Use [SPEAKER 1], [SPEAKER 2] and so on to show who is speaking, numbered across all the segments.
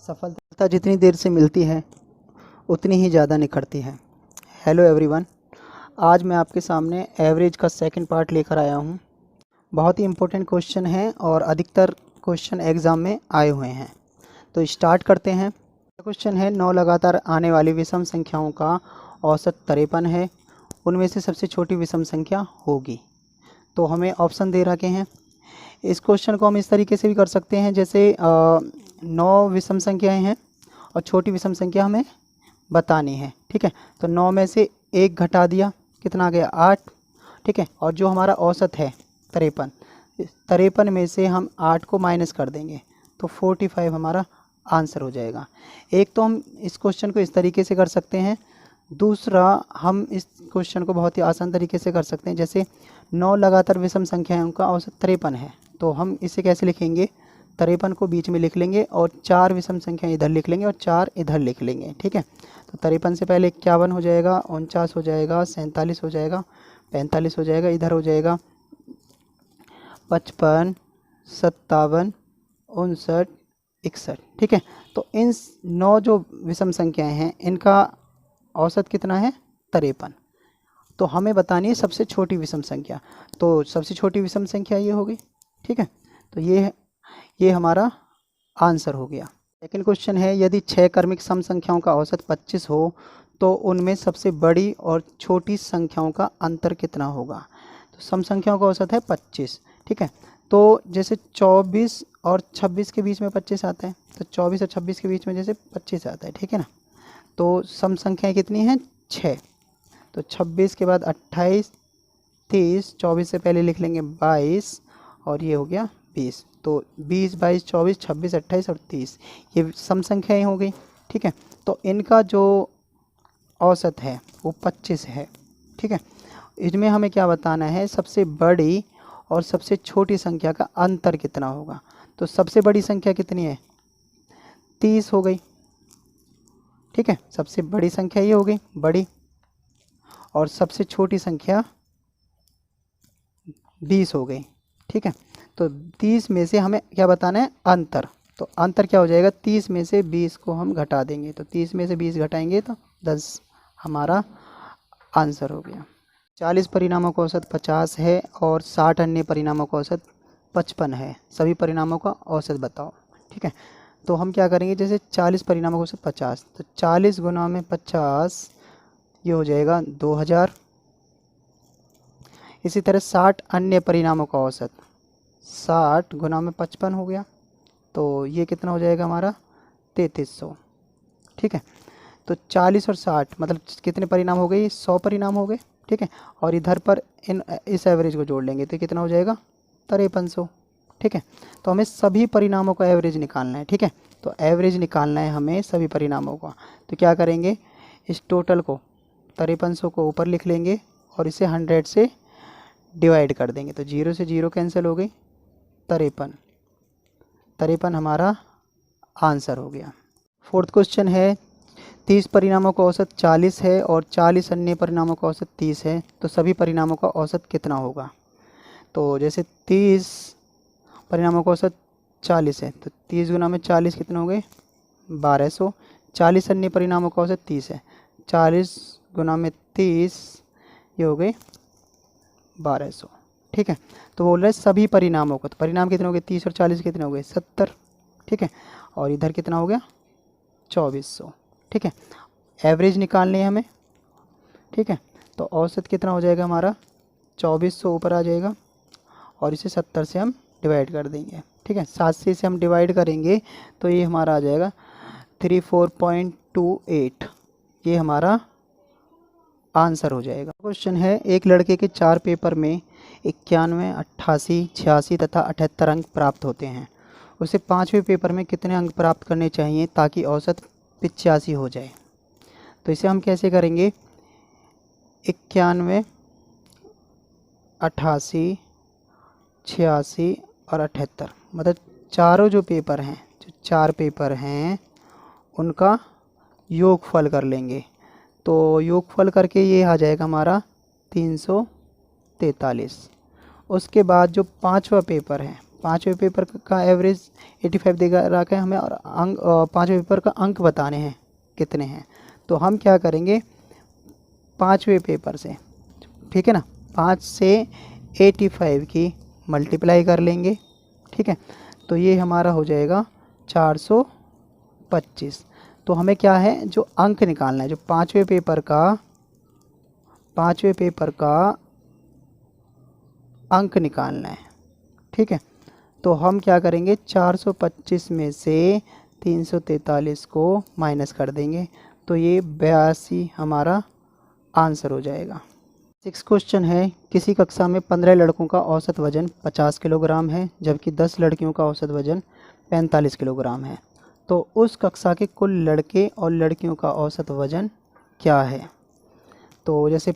[SPEAKER 1] सफलता जितनी देर से मिलती है उतनी ही ज़्यादा निखरती है। हेलो एवरीवन, आज मैं आपके सामने एवरेज का सेकंड पार्ट लेकर आया हूँ। बहुत ही इम्पोर्टेंट क्वेश्चन है और अधिकतर क्वेश्चन एग्ज़ाम में आए हुए हैं। तो स्टार्ट करते हैं। क्वेश्चन है 9 लगातार आने वाली विषम संख्याओं का औसत 53 है, उनमें से सबसे छोटी विषम संख्या होगी। तो हमें ऑप्शन दे रखे हैं। इस क्वेश्चन को हम इस तरीके से भी कर सकते हैं, जैसे 9 विषम संख्याएं हैं और छोटी विषम संख्या हमें बतानी है। ठीक है, तो 9 में से 1 घटा दिया, कितना आ गया 8। ठीक है, और जो हमारा औसत है 53 में से हम 8 को माइनस कर देंगे तो 45 हमारा आंसर हो जाएगा। एक तो हम इस क्वेश्चन को इस तरीके से कर सकते हैं, दूसरा हम इस क्वेश्चन को बहुत ही आसान तरीके से कर सकते हैं। जैसे 9 लगातार विषम संख्याओं का औसत 53 है, तो हम इसे कैसे लिखेंगे, 53 को बीच में लिख लेंगे और 4 विषम संख्या इधर लिख लेंगे और 4 इधर लिख लेंगे। ठीक है, तो 53 से पहले 51 हो जाएगा, 49 हो जाएगा, 47 हो जाएगा, 45 हो जाएगा, इधर हो जाएगा 55, 57, 59, 61। ठीक है, तो इन 9 जो विषम संख्याएं हैं इनका औसत कितना है 53। तो हमें बतानी है सबसे छोटी विषम संख्या। तो सबसे छोटी विषम संख्या ये होगी। ठीक है, तो ये हमारा आंसर हो गया। सेकंड क्वेश्चन है, यदि 6 क्रमिक सम संख्याओं का औसत 25 हो तो उनमें सबसे बड़ी और छोटी संख्याओं का अंतर कितना होगा। तो सम संख्याओं का औसत है 25। ठीक है, तो जैसे 24 और 26 के बीच में 25 आता है, तो 24 और 26 के बीच में जैसे 25 आता है। ठीक है ना, तो सम संख्याएं कितनी हैं 6। तो 26 के बाद 28, 30, 24 से पहले लिख लेंगे 22 और ये हो गया 20। तो 20, 22, 24, 26, 28 और 30 ये सम संख्याएं हो गई। ठीक है, तो इनका जो औसत है वो 25 है। ठीक है, इसमें हमें क्या बताना है, सबसे बड़ी और सबसे छोटी संख्या का अंतर कितना होगा। तो सबसे बड़ी संख्या कितनी है 30 हो गई। ठीक है, सबसे बड़ी संख्या ये हो गई बड़ी, और सबसे छोटी संख्या 20 हो गई। ठीक है, तो 30 में से हमें क्या बताना है अंतर। तो अंतर क्या हो जाएगा, 30 में से 20 को हम घटा देंगे, तो 30 में से 20 घटाएंगे तो 10 हमारा आंसर हो गया। 40 परिणामों का औसत 50 है और 60 अन्य परिणामों का औसत 55 है, सभी परिणामों का औसत बताओ। ठीक है, तो हम क्या करेंगे, जैसे 40 परिणामों का औसत 50, तो 40 गुना में 50 ये हो जाएगा 2000। इसी तरह 60 अन्य परिणामों का औसत 60 गुना में 55 हो गया, तो ये कितना हो जाएगा हमारा 3300। ठीक है, तो 40 और 60 मतलब कितने परिणाम हो गए, 100 परिणाम हो गए। ठीक है, और इधर पर इस एवरेज को जोड़ लेंगे तो कितना हो जाएगा 5300। ठीक है, तो हमें सभी परिणामों का एवरेज निकालना है। ठीक है, तो एवरेज निकालना है हमें सभी परिणामों का। तो क्या करेंगे, इस टोटल को 5300 को ऊपर लिख लेंगे और इसे 100 से डिवाइड कर देंगे, तो 0 से 0 कैंसिल हो गई, 53 हमारा आंसर हो गया। फोर्थ क्वेश्चन है, 30 परिणामों का औसत 40 है और 40 अन्य परिणामों का औसत 30 है, तो सभी परिणामों का औसत कितना होगा। तो जैसे 30 परिणामों का औसत 40 है, तो 30 गुना में 40 कितने हो गए 1200। 40 अन्य परिणामों का औसत 30 है, 40 गुना में 30 ये हो गए 1200। ठीक है, तो बोल रहे हैं सभी परिणामों को, तो परिणाम कितने हो गए 30 और 40 कितने हो गए 70। ठीक है, और इधर कितना हो गया 2400। ठीक है, एवरेज निकालनी है हमें। ठीक है, तो औसत कितना हो जाएगा हमारा 2400 ऊपर आ जाएगा और इसे 70 से हम डिवाइड कर देंगे। ठीक है, 7 से इसे हम डिवाइड करेंगे तो ये हमारा आ जाएगा 34.28, ये हमारा आंसर हो जाएगा। क्वेश्चन है, एक लड़के के 4 पेपर में 91, 88, 86 तथा 78 अंक प्राप्त होते हैं, उसे 5वें पेपर में कितने अंक प्राप्त करने चाहिए ताकि औसत 85 हो जाए। तो इसे हम कैसे करेंगे, 91, 88, 86 और 78 मतलब चारों जो पेपर हैं, जो 4 पेपर हैं उनका योगफल कर लेंगे। तो योगफल करके ये आ जाएगा हमारा 343। उसके बाद जो 5वां पेपर है, पाँचवें पेपर का एवरेज 85 देगा रखा है हमें, और अंक पाँचवें पेपर का अंक बताने हैं कितने हैं। तो हम क्या करेंगे, पाँचवें पेपर से, ठीक है ना, 5 से 85 की मल्टीप्लाई कर लेंगे, ठीक है। तो ये हमारा हो जाएगा 425। तो हमें क्या है, जो अंक निकालना है, जो पाँचवें पेपर का अंक निकालना है, ठीक है। तो हम क्या करेंगे, 425 में से 343 को माइनस कर देंगे, तो ये 82 हमारा आंसर हो जाएगा। 6 क्वेश्चन है, किसी कक्षा में 15 लड़कों का औसत वजन 50 किलोग्राम है, जबकि 10 लड़कियों का औसत वजन 45 किलोग्राम है। तो उस कक्षा के कुल लड़के और लड़कियों का औसत वजन क्या है। तो जैसे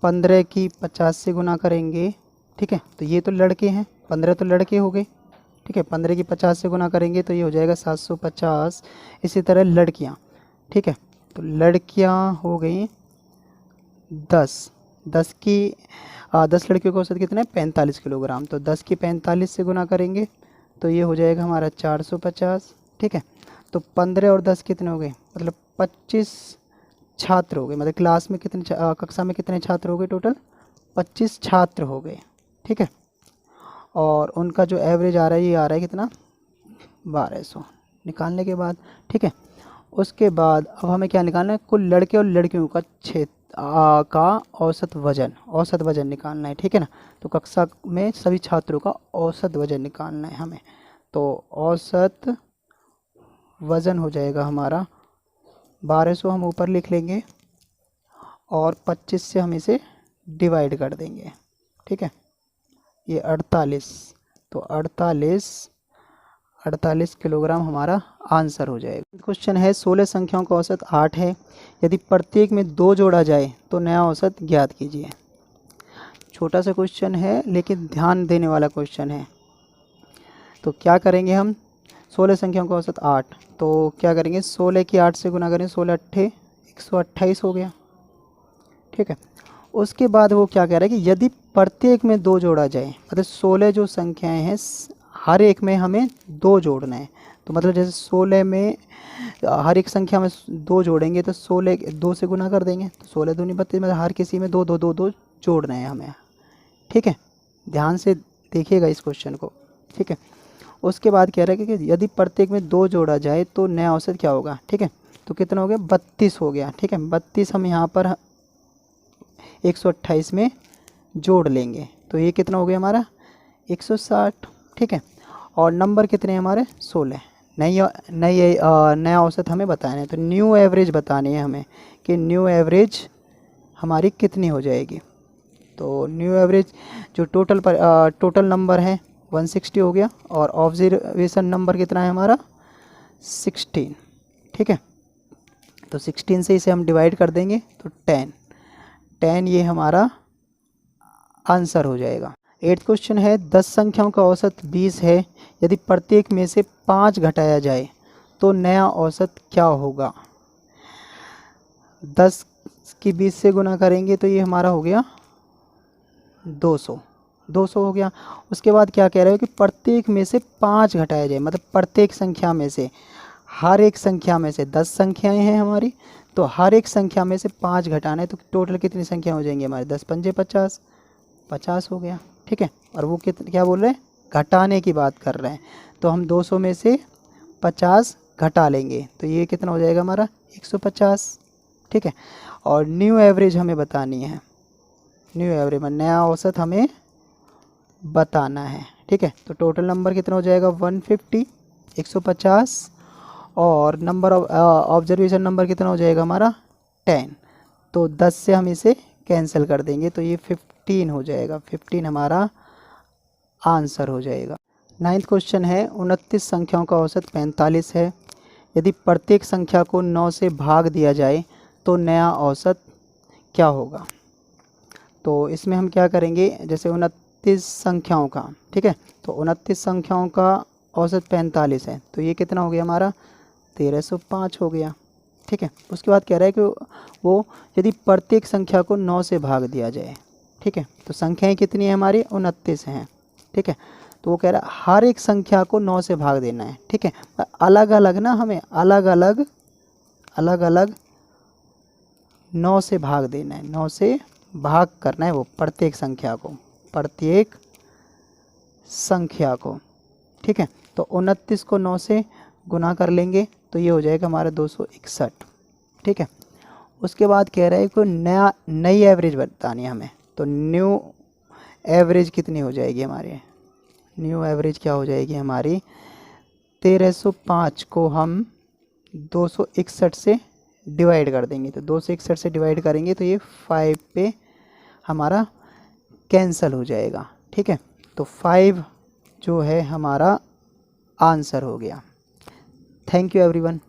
[SPEAKER 1] 15 की 50 से गुना करेंगे, ठीक है, तो ये तो लड़के हैं, 15 तो लड़के हो गए, ठीक है। 15 की 50 से गुना करेंगे तो ये हो जाएगा 750। इसी तरह लड़कियाँ, ठीक है, तो लड़कियाँ हो गई 10 लड़कियों का औसत कितना है, 45 किलोग्राम। तो 10 की 45 से गुना करेंगे तो ये हो जाएगा हमारा 450, ठीक है। तो 15 और 10 कितने हो गए, मतलब 25 छात्र हो गए, मतलब क्लास में कितने कक्षा में कितने छात्र हो गए, टोटल 25 छात्र हो गए, ठीक है। और उनका जो एवरेज आ रहा है, ये आ रहा है कितना, 1200 निकालने के बाद, ठीक है। उसके बाद अब हमें क्या निकालना है, कुल लड़के और लड़कियों का का औसत वजन निकालना है, ठीक है ना। तो कक्षा में सभी छात्रों का औसत वजन निकालना है हमें। तो औसत वजन हो जाएगा हमारा 1200, हम ऊपर लिख लेंगे, और 25 से हम इसे डिवाइड कर देंगे, ठीक है। ये 48, तो 48 किलोग्राम हमारा आंसर हो जाएगा। क्वेश्चन है, 16 संख्याओं का औसत 8 है, यदि प्रत्येक में 2 जोड़ा जाए तो नया औसत ज्ञात कीजिए। छोटा सा क्वेश्चन है लेकिन ध्यान देने वाला क्वेश्चन है। तो क्या करेंगे हम, 16 संख्याओं का औसत 8, तो क्या करेंगे, 16 की 8 से गुना करें, 16 अट्ठे 128 हो गया, ठीक है। उसके बाद वो क्या कह रहा है कि यदि प्रत्येक में 2 जोड़ा जाए, मतलब 16 जो संख्याएं हैं हर एक में हमें 2 जोड़ना है। तो मतलब जैसे 16 में हर एक संख्या में 2 जोड़ेंगे तो 16 2 से गुना कर देंगे, तो 16 दूनी 32, मतलब हर किसी में 2 2 2 2 जोड़ना है हमें, ठीक है। ध्यान से देखिएगा इस क्वेश्चन को, ठीक है। उसके बाद कह रहा है कि यदि प्रत्येक में 2 जोड़ा जाए तो नया औसत क्या होगा, ठीक है। तो कितना हो गया, 32 हो गया, ठीक है। 32 हम यहाँ पर 128 में जोड़ लेंगे, तो ये कितना हो गया हमारा 160, ठीक है। और नंबर कितने हैं हमारे 16। नया औसत हमें बताना है, तो न्यू एवरेज बतानी है हमें कि न्यू एवरेज हमारी कितनी हो जाएगी। तो न्यू एवरेज जो टोटल नंबर है 160 हो गया, और ऑब्जर्वेशन नंबर कितना है हमारा 16, ठीक है। तो 16 से इसे हम डिवाइड कर देंगे तो 10 ये हमारा आंसर हो जाएगा। 8th क्वेश्चन है, 10 संख्याओं का औसत 20 है, यदि प्रत्येक में से 5 घटाया जाए तो नया औसत क्या होगा। 10 की 20 से गुना करेंगे तो ये हमारा हो गया 200 हो गया। उसके बाद क्या कह रहे हो कि प्रत्येक में से 5 घटाया जाए, मतलब प्रत्येक संख्या में से, हर एक संख्या में से 10 संख्याएं हैं हमारी, तो हर एक संख्या में से 5 घटाना है, तो टोटल कितनी संख्या हो जाएंगी हमारे 10 पंजे 50 हो गया, ठीक है। और वो क्या बोल रहे हैं, घटाने की बात कर रहे हैं, तो हम 200 में से 50 घटा लेंगे तो ये कितना हो जाएगा हमारा 150, ठीक है। और न्यू एवरेज हमें बतानी है, न्यू एवरेज में नया औसत हमें बताना है, ठीक है। तो टोटल नंबर कितना हो जाएगा 150, 150, और नंबर ऑब्जर्वेशन नंबर कितना हो जाएगा हमारा 10। तो 10 से हम इसे कैंसिल कर देंगे तो ये 15 हो जाएगा, 15 हमारा आंसर हो जाएगा। 9th क्वेश्चन है, 29 संख्याओं का औसत 45 है, यदि प्रत्येक संख्या को 9 से भाग दिया जाए तो नया औसत क्या होगा। तो इसमें हम क्या करेंगे, जैसे 29 संख्याओं का, ठीक है, तो 29 संख्याओं का औसत 45 है, तो ये कितना हो गया हमारा 1305 हो गया, ठीक है। उसके बाद कह रहा है कि वो यदि प्रत्येक संख्या को 9 से भाग दिया जाए, ठीक है, तो संख्याएं कितनी है हमारी 29 हैं, ठीक है। तो वो कह रहा है हर एक संख्या को 9 से भाग देना है, ठीक है। अलग अलग ना, हमें अलग अलग 9 से भाग देना है, 9 से भाग करना है वो प्रत्येक संख्या को, ठीक है। तो 29 को 9 से गुना कर लेंगे तो ये हो जाएगा हमारा 261, ठीक है। उसके बाद कह रहा है कोई नई एवरेज बतानी है हमें, तो न्यू एवरेज कितनी हो जाएगी हमारी, न्यू एवरेज क्या हो जाएगी हमारी, 1305 को हम 261 से डिवाइड कर देंगे, तो 261 से डिवाइड करेंगे तो ये 5 पे हमारा कैंसल हो जाएगा, ठीक है। तो 5 जो है हमारा आंसर हो गया। Thank you everyone.